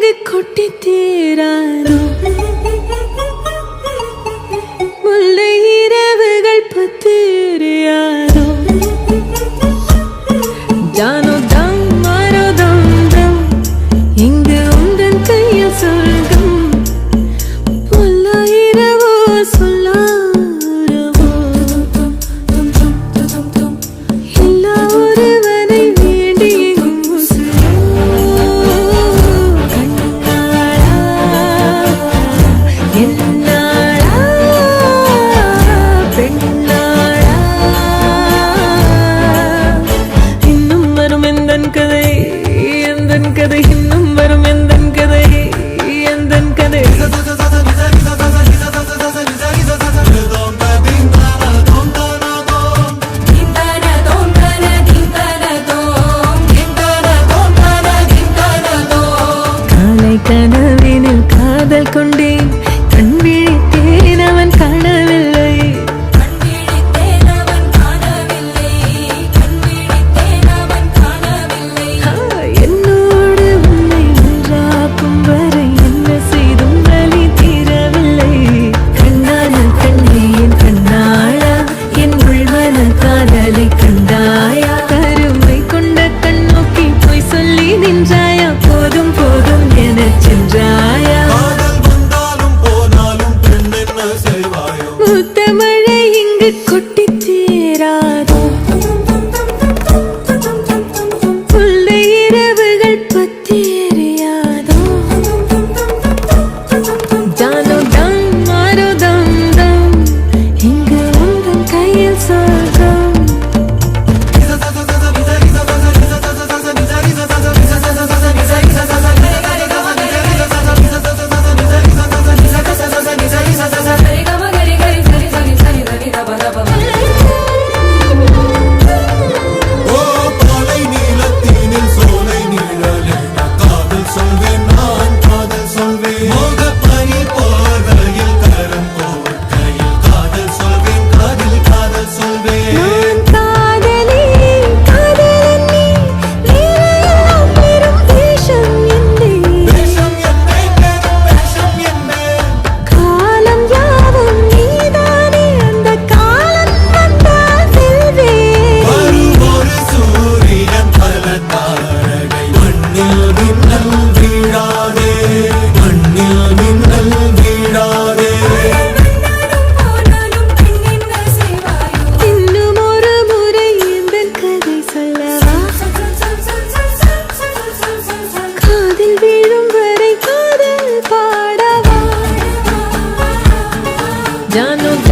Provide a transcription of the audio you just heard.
இங்கு கொட்டி தீராதோ முல்லை இரவுகள் பத்திரியாதோ ஜானோ தம் மாரோ தம் தம் இங்கு உந்தன் கையில் சொர்க்கம் பொல்லா இரவோ சொல்லாரவோ எல்லா ஒருவனை வேண்டி கதை இன்னும் வரும் எந்தன் கதை எந்தன் கதை காலை கனவினில் காதல் கொண்டேன் கண் விழித்தேன் அவன் காணவில்லை முத்தமழை இங்கு கொட்டி தீராதோ முல்லை இரவுகள் பத்தி எரியாதோ ஜானோ தம் மாரோ தம் தம் இங்கு உந்தன் கையில் சொர்க்கம் Ya no